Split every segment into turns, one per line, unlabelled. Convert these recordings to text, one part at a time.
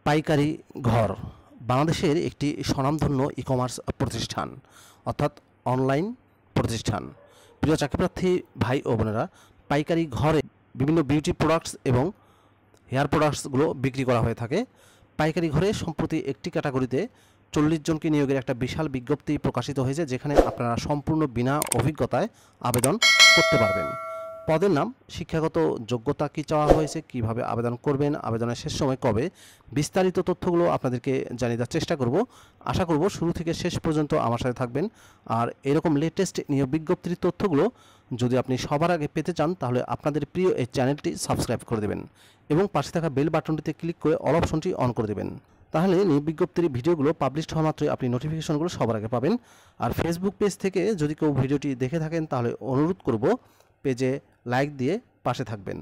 পাইকারি ঘর বাংলাদেশের একটি স্বনামধন্য ই-কমার্স প্রতিষ্ঠান অর্থাৎ অনলাইন প্রতিষ্ঠান। প্রিয় চাকরিপ্রার্থী ভাই ও বোনেরা, পাইকারি ঘরে বিভিন্ন বিউটি প্রোডাক্টস এবং হেয়ার প্রোডাক্টসগুলো বিক্রি করা হয়ে থাকে। পাইকারি ঘরে সম্প্রতি একটি ক্যাটাগরিতে 40 জনকে নিয়োগের একটা বিশাল বিজ্ঞপ্তি প্রকাশিত হয়েছে, যেখানে আপনারা সম্পূর্ণ বিনা অভিজ্ঞতায় আবেদন করতে পারবেন। পদের নাম, শিক্ষাগত যোগ্যতা কী চাওয়া হয়েছে, কিভাবে আবেদন করবেন, আবেদনের শেষ সময় কবে, বিস্তারিত তথ্যগুলো আপনাদেরকে জানিয়ে দেওয়ার চেষ্টা করব। আশা করব শুরু থেকে শেষ পর্যন্ত আমার সাথে থাকবেন। আর এরকম লেটেস্ট নিয়োগ বিজ্ঞপ্তির তথ্যগুলো যদি আপনি সবার আগে পেতে চান, তাহলে আপনাদের প্রিয় এই চ্যানেলটি সাবস্ক্রাইব করে দেবেন এবং পাশে থাকা বেল বাটনটিতে ক্লিক করে অল অপশনটি অন করে দেবেন। তাহলে নিয়োগ বিজ্ঞপ্তির ভিডিওগুলো পাবলিশ হওয়া মাত্রই আপনি নোটিফিকেশনগুলো সবার আগে পাবেন। আর ফেসবুক পেজ থেকে যদি কেউ ভিডিওটি দেখে থাকেন, তাহলে অনুরোধ করব পেজে লাইক দিয়ে পাশে থাকবেন।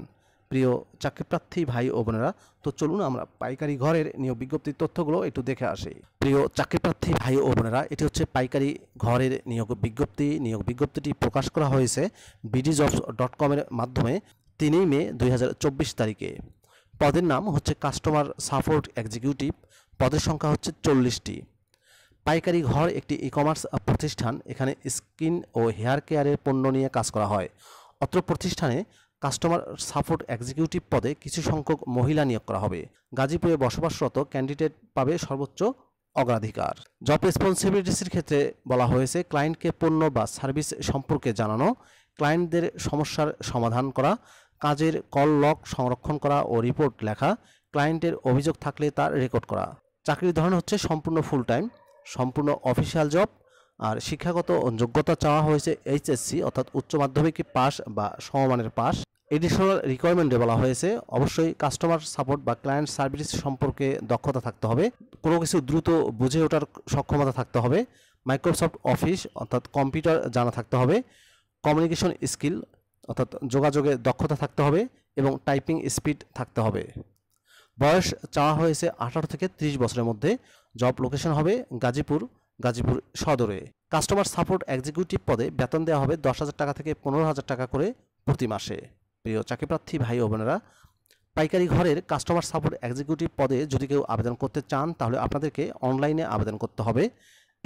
প্রিয় চাকরিপ্রার্থী ভাই ও বোনেরা, তো চলুন আমরা পাইকারি ঘরের নিয়োগ বিজ্ঞপ্তির তথ্যগুলো একটু দেখে আসি। প্রিয় চাকরিপ্রার্থী ভাই ও বোনেরা, এটি হচ্ছে পাইকারি ঘরের নিয়োগ বিজ্ঞপ্তি। নিয়োগ বিজ্ঞপ্তিটি প্রকাশ করা হয়েছে bdjobs.com এর মাধ্যমে 3 মে 2024 তারিখে। পদের নাম হচ্ছে কাস্টমার সাপোর্ট এক্সিকিউটিভ। পদের সংখ্যা হচ্ছে 40টি। পাইকারি ঘর একটি ই-কমার্স প্রতিষ্ঠান। এখানে স্কিন ও হেয়ার কেয়ারের পণ্য নিয়ে কাজ করা হয়। অত্র প্রতিষ্ঠানে কাস্টমার সাপোর্ট এক্সিকিউটিভ পদে কিছু সংখ্যক মহিলা নিয়োগ করা হবে। গাজীপুরে বসবাসরত ক্যান্ডিডেট পাবে সর্বোচ্চ অগ্রাধিকার। জব রেসপন্সিবিলিটিসের ক্ষেত্রে বলা হয়েছে ক্লায়েন্টকে পণ্য বা সার্ভিস সম্পর্কে জানানো, ক্লায়েন্টদের সমস্যার সমাধান করা, কাজের কল লগ সংরক্ষণ করা ও রিপোর্ট লেখা, ক্লায়েন্টের অভিযোগ থাকলে তার রেকর্ড করা। চাকরির ধরন হচ্ছে সম্পূর্ণ ফুল টাইম, সম্পূর্ণ অফিসিয়াল জব। আর শিক্ষাগত যোগ্যতা চাওয়া হয়েছে এইচএসসি অর্থাৎ উচ্চ মাধ্যমিক পাস বা সমমানের পাস। এডিশনাল রিকোয়ারমেন্টে বলা হয়েছে অবশ্যই কাস্টমার সাপোর্ট বা ক্লায়েন্ট সার্ভিস সম্পর্কে দক্ষতা থাকতে হবে, কোনো কিছু দ্রুত বুঝে ওঠার সক্ষমতা থাকতে হবে, মাইক্রোসফট অফিস অর্থাৎ কম্পিউটার জানা থাকতে হবে, কমিউনিকেশন স্কিল অর্থাৎ যোগাযোগে দক্ষতা থাকতে হবে এবং টাইপিং স্পিড থাকতে হবে। বয়স চাওয়া হয়েছে 18 থেকে 30 বছরের মধ্যে। জব লোকেশন হবে গাজীপুর সদরে। কাস্টমার সাপোর্ট এক্সিকিউটিভ পদে বেতন দেওয়া হবে 10,000 টাকা থেকে 15,000 টাকা করে প্রতি মাসে। প্রিয় চাকরিপ্রার্থী ভাই ও বোনেরা, পাইকারি ঘরের কাস্টমার সাপোর্ট এক্সিকিউটিভ পদে যদি কেউ আবেদন করতে চান, তাহলে আপনাদেরকে অনলাইনে আবেদন করতে হবে।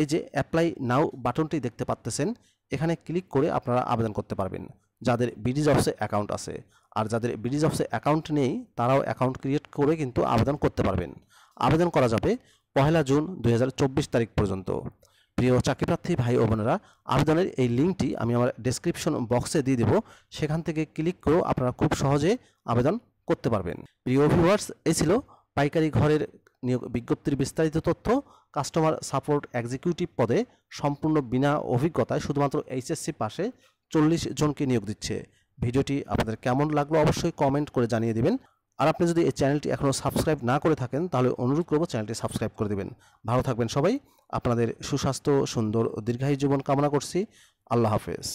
এই যে অ্যাপ্লাই নাও বাটনটি দেখতে পাচ্ছেন, এখানে ক্লিক করে আপনারা আবেদন করতে পারবেন যাদের বিডিজবসে অ্যাকাউন্ট আছে। আর যাদের বিডিজবসে অ্যাকাউন্ট নেই, তারাও অ্যাকাউন্ট ক্রিয়েট করে কিন্তু আবেদন করতে পারবেন। আবেদন করা যাবে 1 জুন 2024 তারিখ পর্যন্ত। প্রিয় চাকরিপ্রার্থী ভাই ও বোনেরা, আবেদনের এই লিঙ্কটি আমি আমার ডেসক্রিপশন বক্সে দিয়ে দেবো, সেখান থেকে ক্লিক করেও আপনারা খুব সহজে আবেদন করতে পারবেন। প্রিয় ভিউয়ার্স, এই ছিল পাইকারি ঘরের নিয়োগ বিজ্ঞপ্তির বিস্তারিত তথ্য। কাস্টমার সাপোর্ট এক্সিকিউটিভ পদে সম্পূর্ণ বিনা অভিজ্ঞতায় শুধুমাত্র এইচএসসি পাশে 40 জনকে নিয়োগ দিচ্ছে। ভিডিওটি আপনাদের কেমন লাগলো অবশ্যই কমেন্ট করে জানিয়ে দিবেন। আর আপনি যদি এই চ্যানেলটি এখনও সাবস্ক্রাইব না করে থাকেন, তাহলে অনুরোধ করব চ্যানেলটি সাবস্ক্রাইব করে দেবেন। ভালো থাকবেন সবাই। আপনাদের সুস্বাস্থ্য, সুন্দর ও দীর্ঘায়ু জীবন কামনা করছি। আল্লাহ হাফেজ।